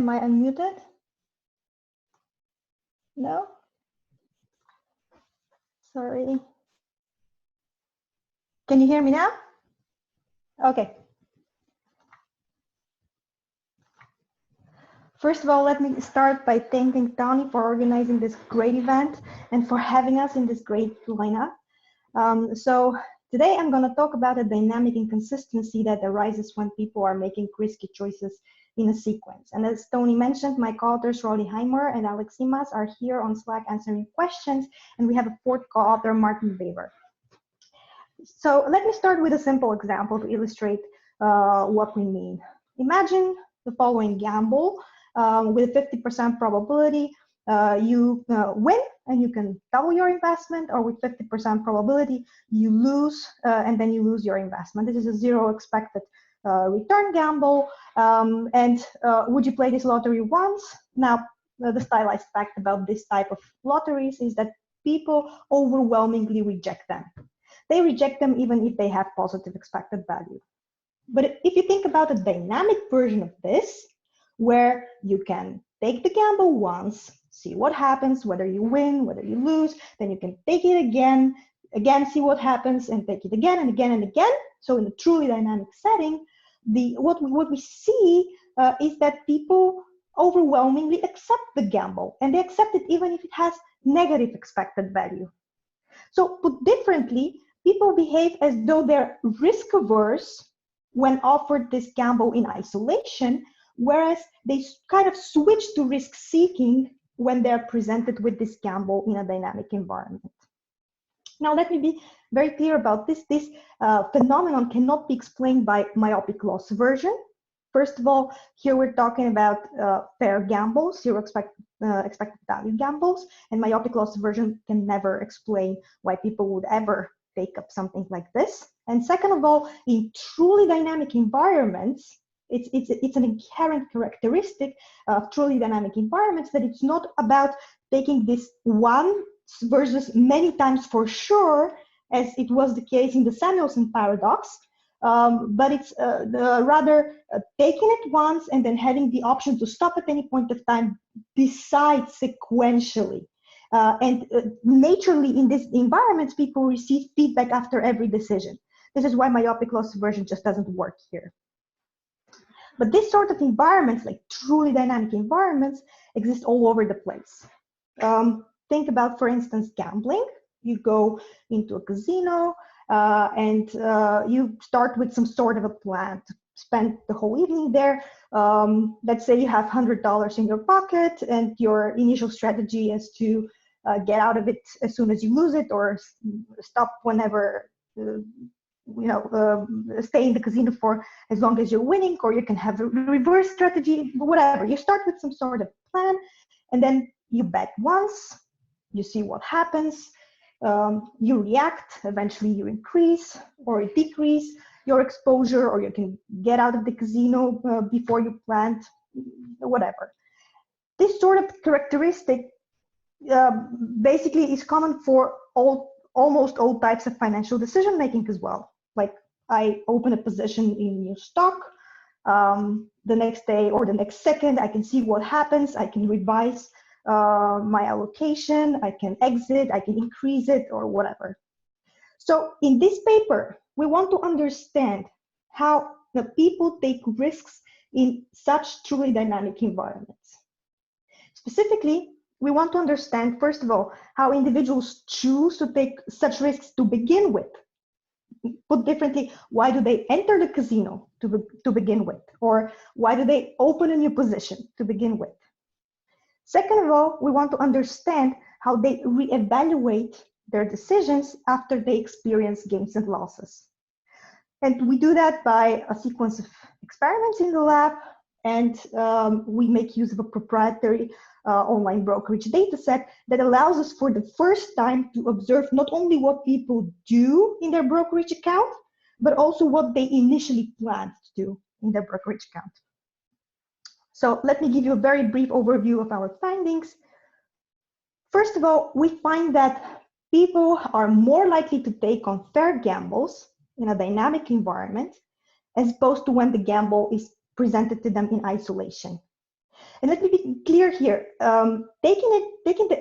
am I unmuted? No? Sorry. Can you hear me now? Okay. First of all, let me start by thanking Tony for organizing this great event and for having us in this great lineup. So today I'm going to talk about a dynamic inconsistency that arises when people are making risky choices in a sequence. And as Tony mentioned, my co-authors Rolly Heimer and Alex Simas are here on Slack answering questions, and we have a fourth co-author, Martin Weber. So let me start with a simple example to illustrate what we mean. Imagine the following gamble. With a 50% probability, you win and you can double your investment, or with 50% probability, you lose and then you lose your investment. This is a zero expected return gamble. Would you play this lottery once? Now, the stylized fact about this type of lotteries is that people overwhelmingly reject them. They reject them even if they have positive expected value. But if you think about a dynamic version of this, where you can take the gamble once, see what happens, whether you win, whether you lose, then you can take it again, see what happens, and take it again and again and again. So in a truly dynamic setting, what we see is that people overwhelmingly accept the gamble, and they accept it even if it has negative expected value. So put differently, people behave as though they're risk averse when offered this gamble in isolation, whereas they kind of switch to risk seeking when they're presented with this gamble in a dynamic environment. Now, let me be very clear about this. This phenomenon cannot be explained by myopic loss aversion. First of all, here we're talking about fair gambles, zero expected value gambles, and myopic loss aversion can never explain why people would ever take up something like this. And second of all, in truly dynamic environments, it's an inherent characteristic of truly dynamic environments that it's not about taking this one versus many times for sure, as it was the case in the Samuelson paradox, but it's rather taking it once and then having the option to stop at any point of time, decide sequentially. Naturally, in these environments, people receive feedback after every decision. This is why myopic loss aversion just doesn't work here. But this sort of environments, like truly dynamic environments, exist all over the place. Think about, for instance, gambling. You go into a casino and you start with some sort of a plan to spend the whole evening there. Let's say you have $100 in your pocket and your initial strategy is to get out of it as soon as you lose it, or stop whenever stay in the casino for as long as you're winning, or you can have a reverse strategy, whatever. You start with some sort of plan, and then you bet once, you see what happens, you react, eventually you increase or decrease your exposure, or you can get out of the casino before you planned, whatever. This sort of characteristic basically is common for almost all types of financial decision making as well. Like, I open a position in new stock, the next day or the next second, I can see what happens, I can revise my allocation, I can exit, I can increase it, or whatever. So in this paper, we want to understand how the people take risks in such truly dynamic environments. Specifically, we want to understand, first of all, how individuals choose to take such risks to begin with. Put differently, why do they enter the casino to begin with? Or why do they open a new position to begin with? Second of all, we want to understand how they reevaluate their decisions after they experience gains and losses. And we do that by a sequence of experiments in the lab, and we make use of a proprietary online brokerage data set that allows us for the first time to observe not only what people do in their brokerage account, but also what they initially planned to do in their brokerage account. So let me give you a very brief overview of our findings. First of all, we find that people are more likely to take on fair gambles in a dynamic environment, as opposed to when the gamble is presented to them in isolation. And let me be clear here, taking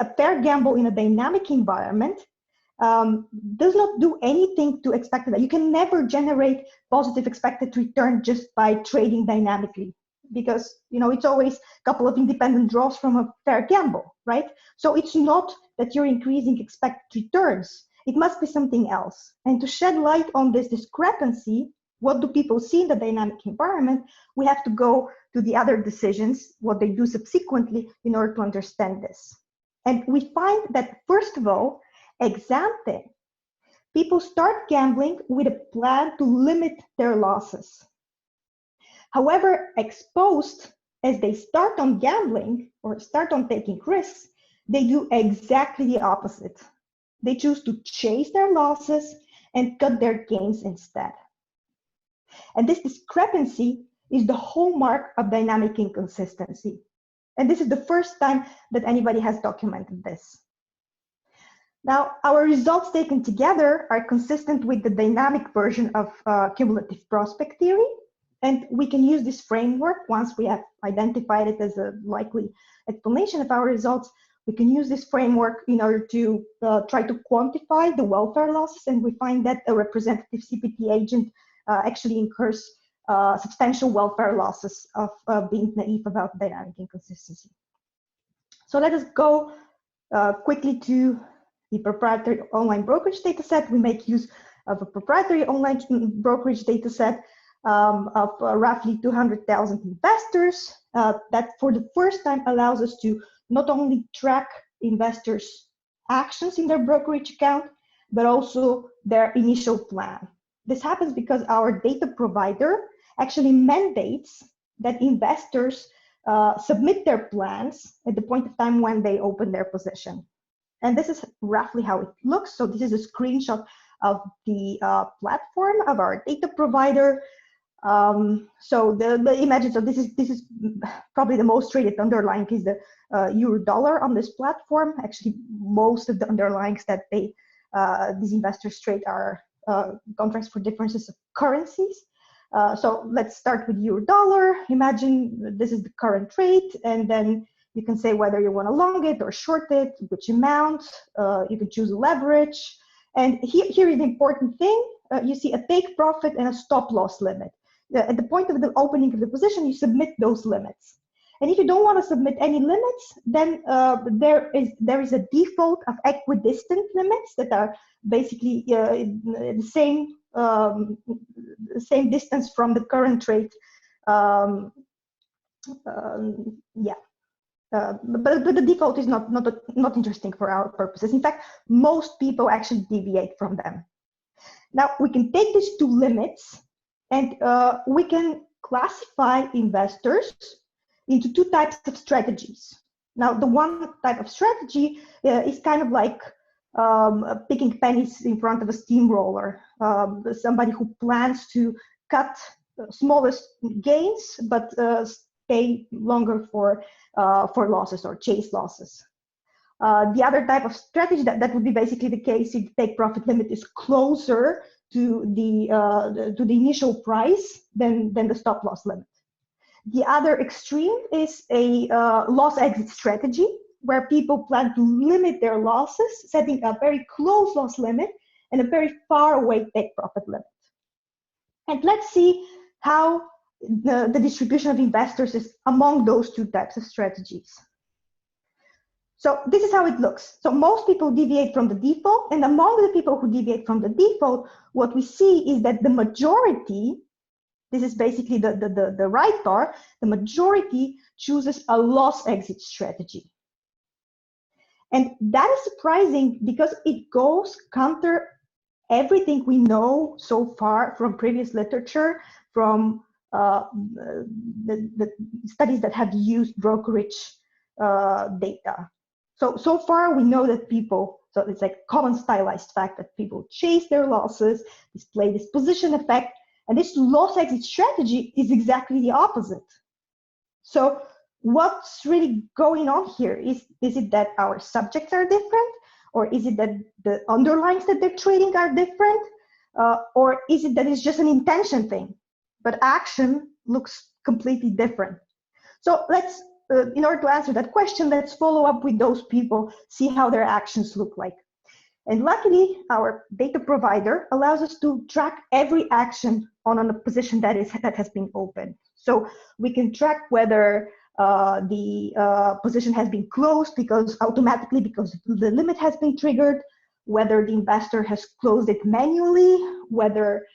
a fair gamble in a dynamic environment does not do anything to expected that. You can never generate positive expected return just by trading dynamically, because it's always a couple of independent draws from a fair gamble, right? So it's not that you're increasing expected returns. It must be something else. And to shed light on this discrepancy, what do people see in the dynamic environment? We have to go to the other decisions, what they do subsequently, in order to understand this. And we find that, first of all, ex ante, people start gambling with a plan to limit their losses. However, ex post, as they start on gambling or start on taking risks, they do exactly the opposite. They choose to chase their losses and cut their gains instead. And this discrepancy is the hallmark of dynamic inconsistency. And this is the first time that anybody has documented this. Now, our results taken together are consistent with the dynamic version of cumulative prospect theory. And we can use this framework once we have identified it as a likely explanation of our results. We can use this framework in order to try to quantify the welfare losses. And we find that a representative CPT agent actually incurs substantial welfare losses of being naive about dynamic inconsistency. So let us go quickly to the proprietary online brokerage data set. We make use of a proprietary online brokerage data set of roughly 200,000 investors that for the first time allows us to not only track investors' actions in their brokerage account, but also their initial plan. This happens because our data provider actually mandates that investors submit their plans at the point of time when they open their position. And this is roughly how it looks. So this is a screenshot of the platform of our data provider. So imagine, so this is probably the most traded underlying is the euro dollar on this platform. Actually, most of the underlyings that these investors trade are contracts for differences of currencies. So let's start with euro dollar. Imagine this is the current rate, and then you can say whether you want to long it or short it, which amount. You can choose a leverage. And here is the important thing. You see a take profit and a stop loss limit. At the point of the opening of the position, you submit those limits. And if you don't want to submit any limits, then there is a default of equidistant limits that are basically the same distance from the current rate. But the default is not interesting for our purposes. In fact, most people actually deviate from them. Now we can take these two limits and we can classify investors into two types of strategies. Now, the one type of strategy is kind of like picking pennies in front of a steamroller. Somebody who plans to cut smallest gains, but stay longer for losses or chase losses. The other type of strategy that would be basically the case if the take profit limit is closer to the initial price than the stop loss limit. The other extreme is a loss exit strategy where people plan to limit their losses, setting a very close loss limit and a very far away take profit limit. And let's see how the distribution of investors is among those two types of strategies. So this is how it looks. So most people deviate from the default, and among the people who deviate from the default, what we see is that the majority, this is basically the right bar, the majority chooses a loss exit strategy. And that is surprising because it goes counter everything we know so far from previous literature, from the studies that have used brokerage data. So far we know that people, so it's like common stylized fact that people chase their losses, display this position effect, and this loss exit strategy is exactly the opposite. So what's really going on here? Is it that our subjects are different? Or is it that the underlyings that they're trading are different? Or is it that it's just an intention thing, but action looks completely different? So let's in order to answer that question, let's follow up with those people, see how their actions look like. And luckily, our data provider allows us to track every action on a position that has been opened. So we can track whether the position has been closed because the limit has been triggered, whether the investor has closed it manually, whether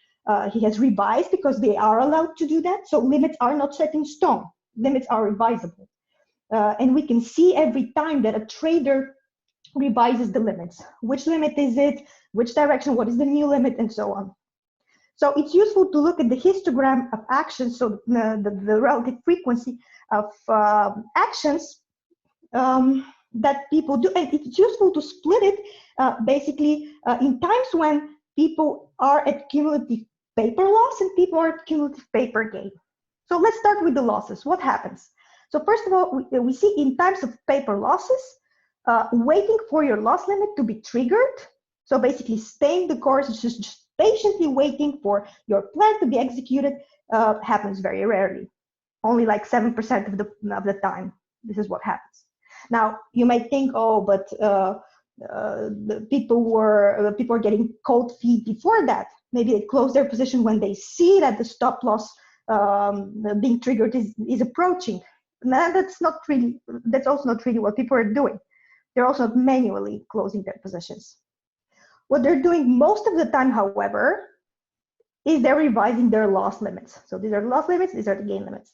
he has revised, because they are allowed to do that. So limits are not set in stone. Limits are revisable. And we can see every time that a trader revises the limits. Which limit is it? Which direction? What is the new limit? And so on. So it's useful to look at the histogram of actions, so the relative frequency of actions that people do. And it's useful to split it basically in times when people are at cumulative paper loss and people are at cumulative paper gain. So let's start with the losses. What happens? So first of all, we see in times of paper losses, waiting for your loss limit to be triggered. So basically staying the course, just patiently waiting for your plan to be executed happens very rarely. Only like 7% of the time, this is what happens. Now, you might think, oh, but the people are getting cold feet before that. Maybe they close their position when they see that the stop loss being triggered is approaching. Now, that's also not really what people are doing. They're also manually closing their positions. What they're doing most of the time, however, is they're revising their loss limits. So these are the loss limits, these are the gain limits.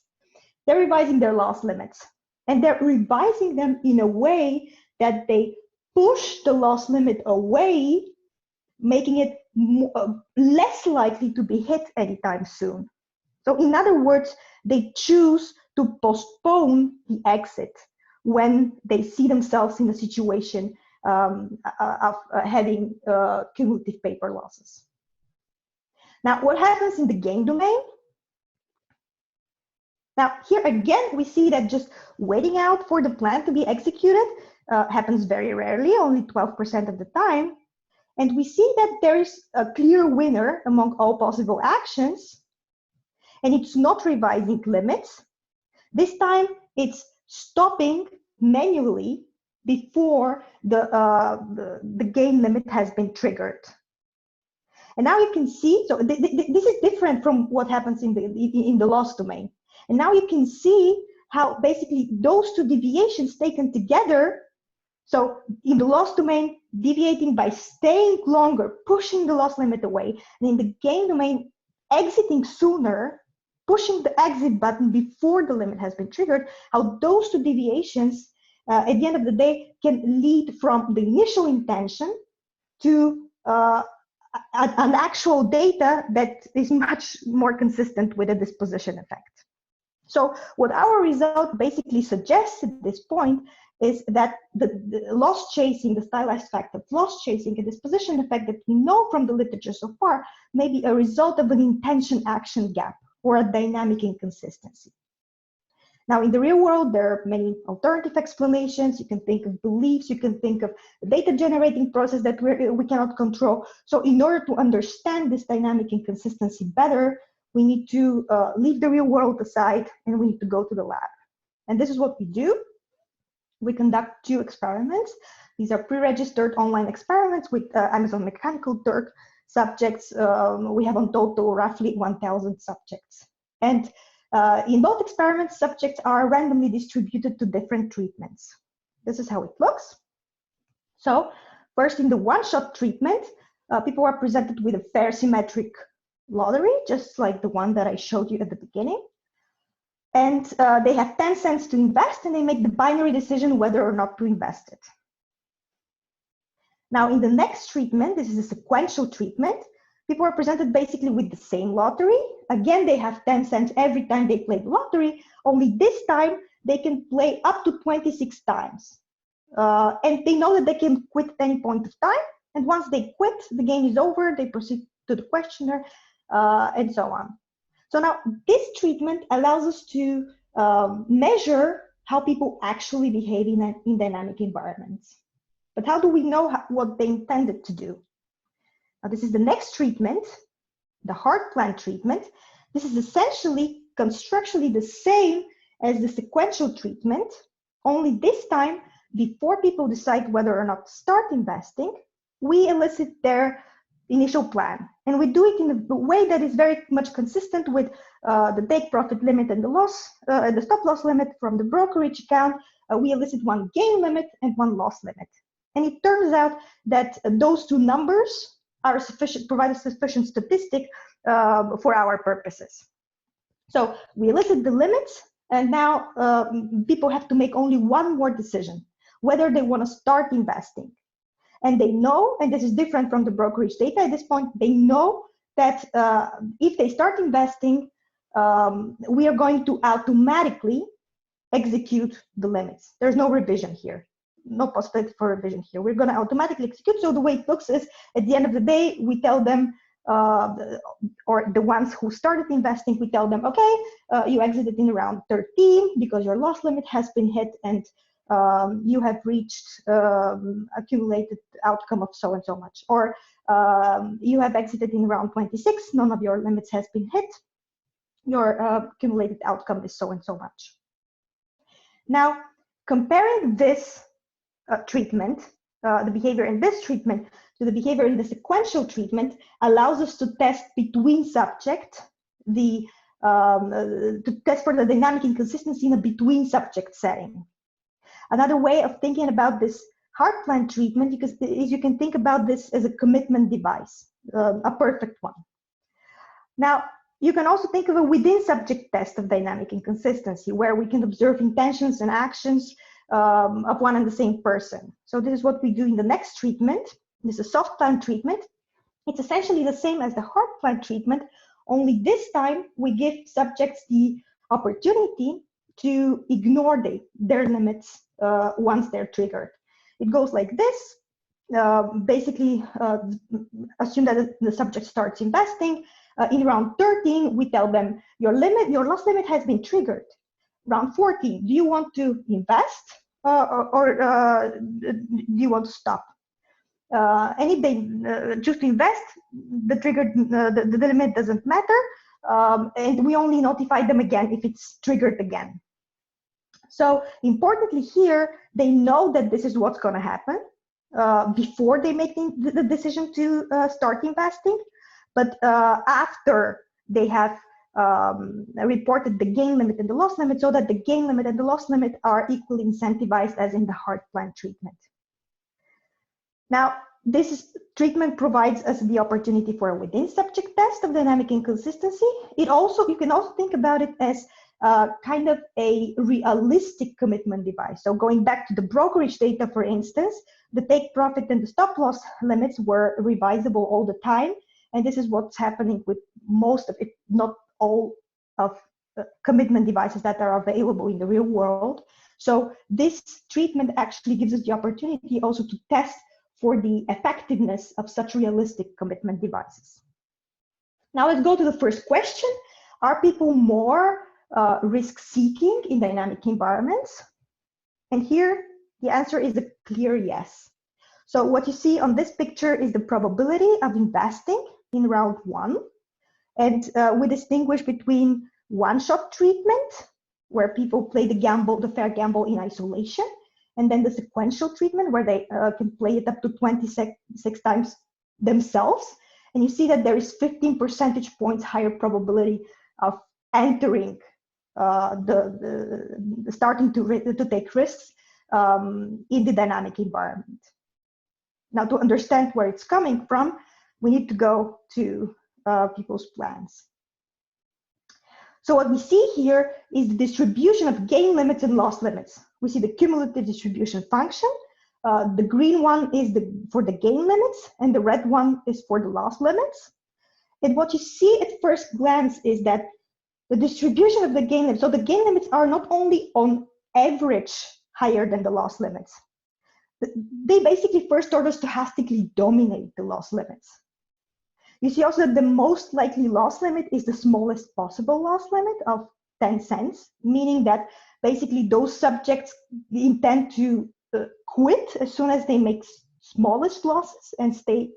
They're revising their loss limits, and they're revising them in a way that they push the loss limit away, making it less likely to be hit anytime soon. So in other words, they choose to postpone the exit when they see themselves in a situation of having cumulative paper losses. Now, what happens in the gain domain? Now, here again, we see that just waiting out for the plan to be executed happens very rarely, only 12% of the time. And we see that there is a clear winner among all possible actions, and it's not revising limits. This time, it's stopping manually before the gain limit has been triggered. And now you can see, so this is different from what happens in the loss domain. And now you can see how basically those two deviations taken together, so in the loss domain, deviating by staying longer, pushing the loss limit away, and in the gain domain, exiting sooner, pushing the exit button before the limit has been triggered, how those two deviations at the end of the day can lead from the initial intention to an actual data that is much more consistent with a disposition effect. So what our result basically suggests at this point is that the loss chasing, the stylized fact of loss chasing, and disposition effect that we know from the literature so far may be a result of an intention-action gap or a dynamic inconsistency. Now, in the real world, there are many alternative explanations. You can think of beliefs, you can think of the data generating process that we cannot control. So in order to understand this dynamic inconsistency better, we need to leave the real world aside and we need to go to the lab. And this is what we do. We conduct 2 experiments. These are pre-registered online experiments with Amazon Mechanical Turk subjects. We have on total roughly 1,000 subjects. And in both experiments, subjects are randomly distributed to different treatments. This is how it looks. So first, in the one-shot treatment, people are presented with a fair symmetric lottery, just like the one that I showed you at the beginning. And they have 10 cents to invest, and they make the binary decision whether or not to invest it. Now, in the next treatment, this is a sequential treatment, people are presented basically with the same lottery. Again, they have 10 cents every time they play the lottery, only this time they can play up to 26 times. And they know that they can quit at any point of time. And once they quit, the game is over, they proceed to the questionnaire, and so on. So now this treatment allows us to measure how people actually behave in dynamic environments. But how do we know what they intended to do? Now, this is the next treatment, the hard plan treatment. This is essentially constructually the same as the sequential treatment. Only this time, before people decide whether or not to start investing, we elicit their initial plan. And we do it in a way that is very much consistent with the take profit limit and the stop loss limit from the brokerage account. We elicit one gain limit and one loss limit. And it turns out that those two numbers are sufficient, provide a sufficient statistic for our purposes. So we elicit the limits, and now people have to make only one more decision, whether they want to start investing. And they know, and this is different from the brokerage data at this point, they know that if they start investing, we are going to automatically execute the limits. There's no revision here, no possibility for revision here. We're going to automatically execute. So the way it looks is, at the end of the day, we tell them, or the ones who started investing, we tell them, okay, you exited in around 13 because your loss limit has been hit, and you have reached accumulated outcome of so and so much, or you have exited in around 26, none of your limits has been hit, your accumulated outcome is so and so much. Now, comparing this treatment, the behavior in this treatment to the behavior in the sequential treatment allows us to test between subject, to test for the dynamic inconsistency in a between subject setting. Another way of thinking about this heart plan treatment is you can think about this as a commitment device, a perfect one. Now, you can also think of a within subject test of dynamic inconsistency, where we can observe intentions and actions of one and the same person. So this is what we do in the next treatment. This is a soft plan treatment. It's essentially the same as the hard plan treatment, only this time we give subjects the opportunity to ignore their limits once they're triggered. It goes like this. Basically, assume that the subject starts investing. In round 13, we tell them your loss limit has been triggered. Round 14, do you want to invest or do you want to stop? And if they choose to invest, the limit doesn't matter, and we only notify them again if it's triggered again. So importantly here, they know that this is what's going to happen before they make the decision to start investing. But after they have reported the gain limit and the loss limit, so that the gain limit and the loss limit are equally incentivized as in the hard plan treatment. Now, this treatment provides us the opportunity for a within subject test of dynamic inconsistency. You can also think about it as kind of a realistic commitment device. So going back to the brokerage data, for instance, the take profit and the stop loss limits were revisable all the time. And this is what's happening with most of it, not all of commitment devices that are available in the real world. So this treatment actually gives us the opportunity also to test for the effectiveness of such realistic commitment devices. Now let's go to the first question. Are people more risk-seeking in dynamic environments? And here the answer is a clear yes. So what you see on this picture is the probability of investing in round 1. And we distinguish between one-shot treatment, where people play the fair gamble in isolation, and then the sequential treatment, where they can play it up to 26 times themselves. And you see that there is 15 percentage points higher probability of entering starting to take risks in the dynamic environment. Now, to understand where it's coming from, we need to go to people's plans. So what we see here is the distribution of gain limits and loss limits. We see the cumulative distribution function. The green one is for the gain limits, and the red one is for the loss limits. And what you see at first glance is that the distribution of the gain limits, so the gain limits are not only on average higher than the loss limits. They basically first order stochastically dominate the loss limits. You see also that the most likely loss limit is the smallest possible loss limit of 10 cents, meaning that basically those subjects intend to quit as soon as they make smallest losses and stay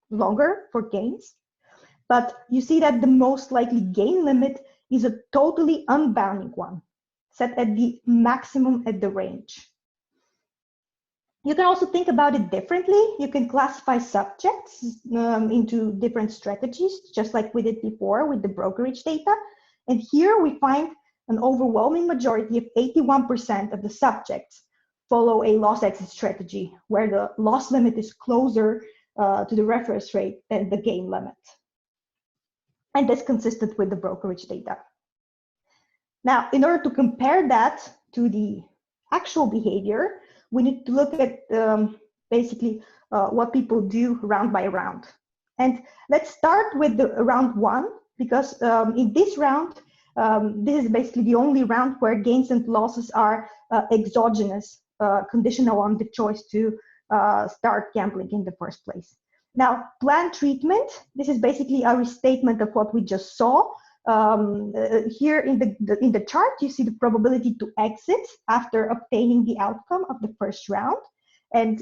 longer for gains. But you see that the most likely gain limit is a totally unbounding one, set at the maximum at the range. You can also think about it differently. You can classify subjects into different strategies, just like we did before with the brokerage data. And here we find an overwhelming majority of 81% of the subjects follow a loss exit strategy, where the loss limit is closer to the reference rate than the gain limit. And that's consistent with the brokerage data. Now, in order to compare that to the actual behavior, we need to look at basically what people do round by round. And let's start with the round one, because in this round, this is basically the only round where gains and losses are exogenous, conditional on the choice to start gambling in the first place. Now, plan treatment, this is basically a restatement of what we just saw. Here in the chart, you see the probability to exit after obtaining the outcome of the first round. And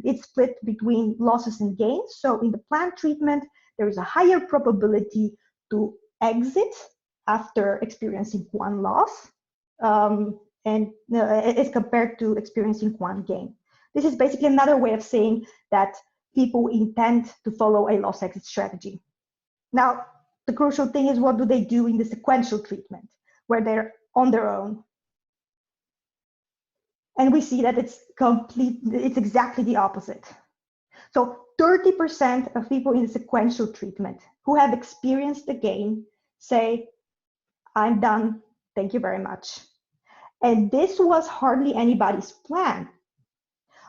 it's split between losses and gains. So in the plan treatment, there is a higher probability to exit after experiencing one loss as compared to experiencing one gain. This is basically another way of saying that people intend to follow a loss exit strategy. Now, the crucial thing is, what do they do in the sequential treatment, where they're on their own? And we see that it's exactly the opposite. So 30% of people in the sequential treatment who have experienced the gain say, I'm done, thank you very much. And this was hardly anybody's plan.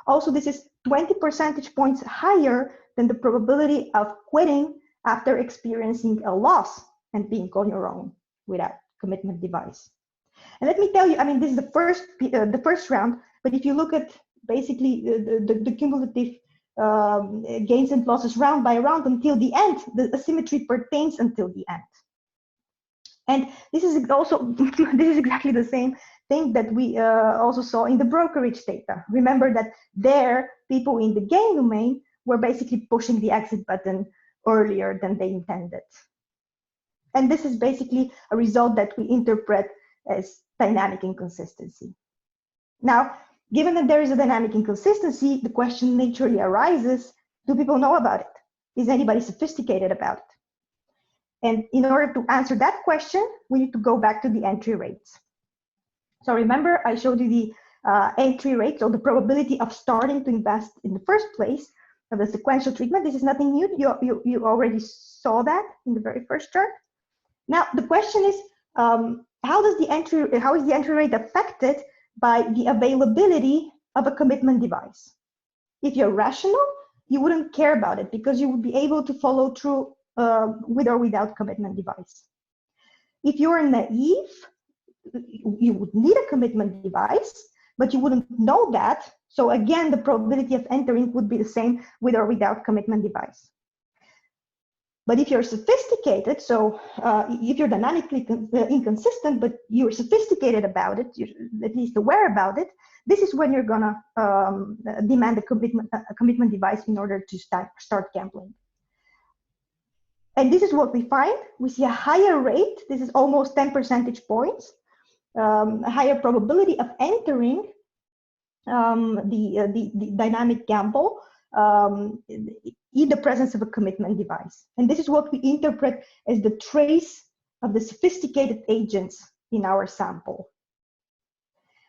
Also, this is 20 percentage points higher than the probability of quitting after experiencing a loss and being on your own without commitment device. And let me tell you, I mean, this is the first round, but if you look at basically the cumulative gains and losses round by round until the end, the asymmetry pertains until the end. And this is also, this is exactly the same thing that we also saw in the brokerage data. Remember that there, people in the gain domain were basically pushing the exit button earlier than they intended. And this is basically a result that we interpret as dynamic inconsistency. Now, given that there is a dynamic inconsistency, the question naturally arises, do people know about it? Is anybody sophisticated about it? And in order to answer that question, we need to go back to the entry rates. So remember, I showed you the entry rate, so the probability of starting to invest in the first place of the sequential treatment. This is nothing new. You already saw that in the very first chart. Now, the question is, how is the entry rate affected by the availability of a commitment device? If you're rational, you wouldn't care about it because you would be able to follow through with or without commitment device. If you're naive, you would need a commitment device, but you wouldn't know that. So again, the probability of entering would be the same with or without commitment device. But if you're sophisticated, so if you're dynamically inconsistent, but you're sophisticated about it, you're at least aware about it, this is when you're gonna demand a commitment device in order to start gambling. And this is what we find. We see a higher rate. This is almost 10 percentage points, a higher probability of entering the dynamic gamble in the presence of a commitment device. And this is what we interpret as the trace of the sophisticated agents in our sample.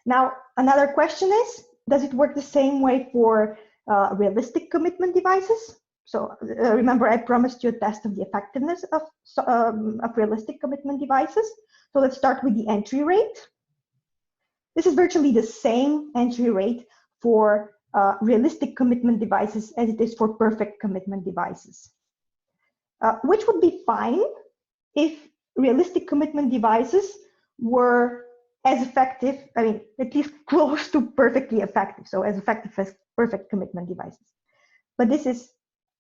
Now, another question is, does it work the same way for realistic commitment devices? So remember, I promised you a test of the effectiveness of realistic commitment devices. So let's start with the entry rate. This is virtually the same entry rate for realistic commitment devices as it is for perfect commitment devices, which would be fine if realistic commitment devices were as effective, I mean, at least close to perfectly effective, so as effective as perfect commitment devices. But this is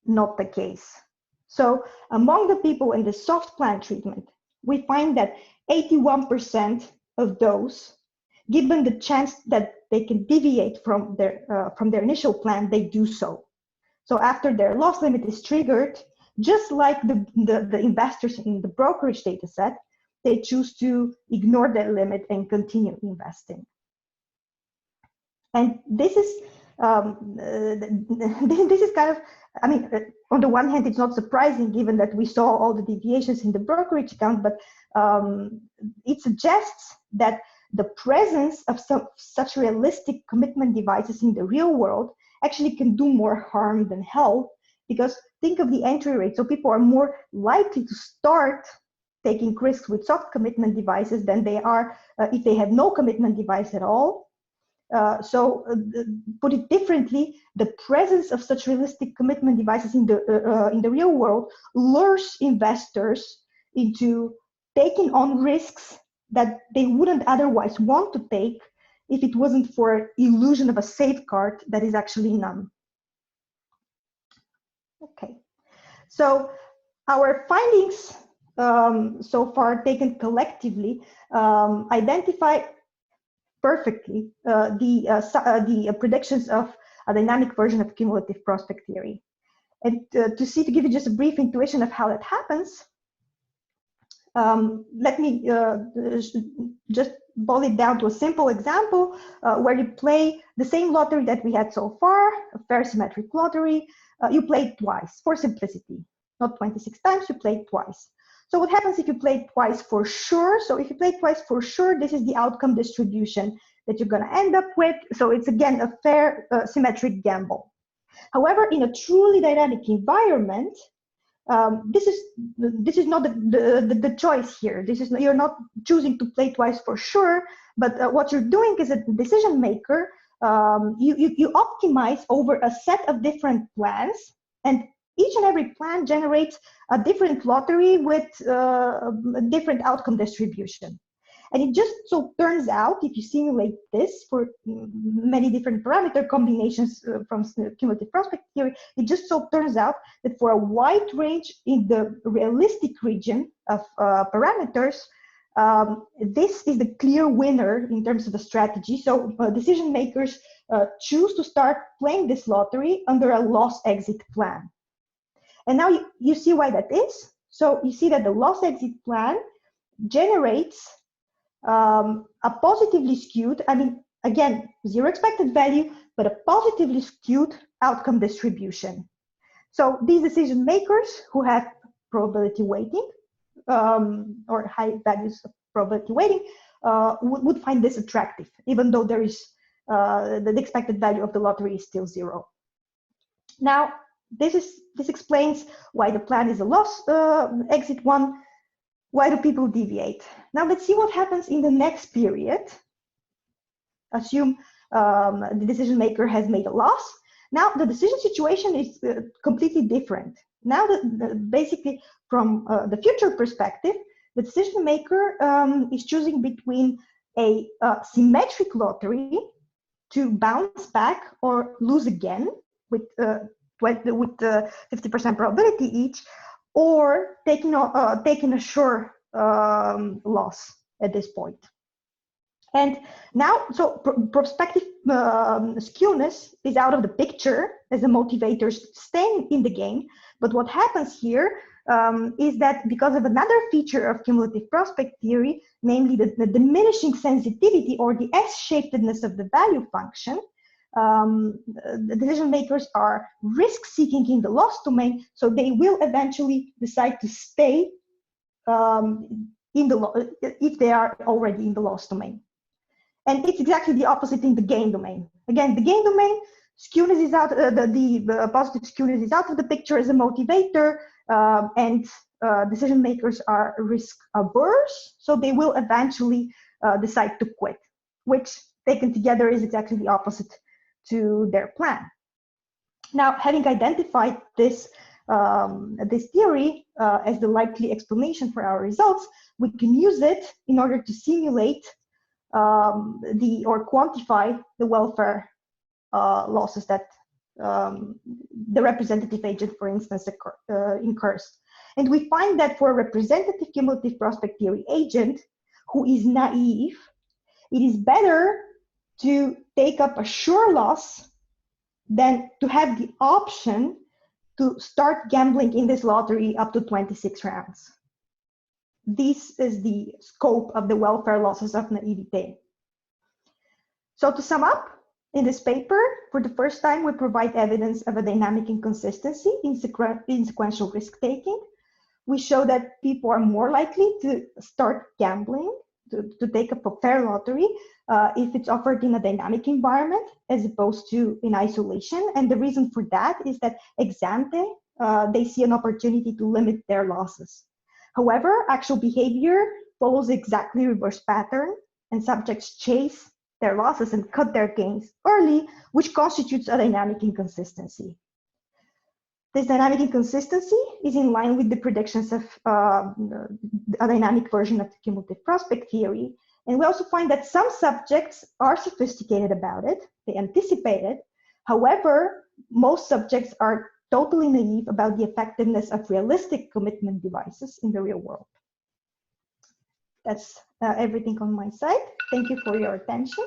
not the case. So among the people in the soft plan treatment, we find that 81% of those, given the chance that they can deviate from their initial plan, they do so. So after their loss limit is triggered, just like the investors in the brokerage data set, they choose to ignore that limit and continue investing. And this is this is kind of, I mean, on the one hand, it's not surprising given that we saw all the deviations in the brokerage account, but it suggests that the presence of such realistic commitment devices in the real world actually can do more harm than help, because think of the entry rate. So people are more likely to start taking risks with soft commitment devices than they are if they have no commitment device at all. Put it differently, the presence of such realistic commitment devices in the real world lures investors into taking on risks that they wouldn't otherwise want to take if it wasn't for illusion of a safeguard that is actually none. Okay, so our findings so far taken collectively identify perfectly the predictions of a dynamic version of cumulative prospect theory. And to give you just a brief intuition of how that happens, let me just boil it down to a simple example where you play the same lottery that we had so far, a fair symmetric lottery. You play it twice for simplicity, not 26 times, you play it twice. So what happens if you play it twice for sure? So if you play it twice for sure, this is the outcome distribution that you're going to end up with. So it's again a fair symmetric gamble. However, in a truly dynamic environment, this is not the choice here. You're not choosing to play twice for sure, but what you're doing is a decision maker. You optimize over a set of different plans, and each and every plan generates a different lottery with a different outcome distribution. And it just so turns out, if you simulate this for many different parameter combinations from cumulative prospect theory, it just so turns out that for a wide range in the realistic region of parameters, this is the clear winner in terms of the strategy. So decision makers choose to start playing this lottery under a loss exit plan. And now you see why that is. So you see that the loss exit plan generates a positively skewed, I mean, again, zero expected value, but a positively skewed outcome distribution. So these decision makers who have probability weighting or high values of probability weighting would find this attractive, even though there is the expected value of the lottery is still zero. Now, this explains why the plan is a loss exit one. Why do people deviate? Now let's see what happens in the next period. Assume the decision maker has made a loss. Now the decision situation is completely different. Now basically from the future perspective, the decision maker is choosing between a symmetric lottery to bounce back or lose again with 50% probability each, or taking a sure loss at this point. And now, so prospective skewness is out of the picture as the motivators staying in the game. But what happens here is that because of another feature of cumulative prospect theory, namely the diminishing sensitivity or the S-shapedness of the value function, the decision makers are risk-seeking in the loss domain, so they will eventually decide to stay if they are already in the loss domain. And it's exactly the opposite in the gain domain. Again, the gain domain, skewness is out, the positive skewness is out of the picture as a motivator, and decision makers are risk averse, so they will eventually decide to quit, which taken together is exactly the opposite to their plan. Now, having identified this theory as the likely explanation for our results, we can use it in order to simulate or quantify the welfare losses that the representative agent, for instance, incurs. And we find that for a representative cumulative prospect theory agent who is naive, it is better to take up a sure loss than to have the option to start gambling in this lottery up to 26 rounds. this is the scope of the welfare losses of naivete. So to sum up, in this paper, for the first time, we provide evidence of a dynamic inconsistency in sequential risk-taking. We show that people are more likely to start gambling, to take up a fair lottery, if it's offered in a dynamic environment as opposed to in isolation. And the reason for that is that ex ante, they see an opportunity to limit their losses. However, actual behavior follows exactly reverse pattern, and subjects chase their losses and cut their gains early, which constitutes a dynamic inconsistency. This dynamic inconsistency is in line with the predictions of a dynamic version of the cumulative prospect theory. And we also find that some subjects are sophisticated about it, they anticipate it. However, most subjects are totally naive about the effectiveness of realistic commitment devices in the real world. That's everything on my side. Thank you for your attention.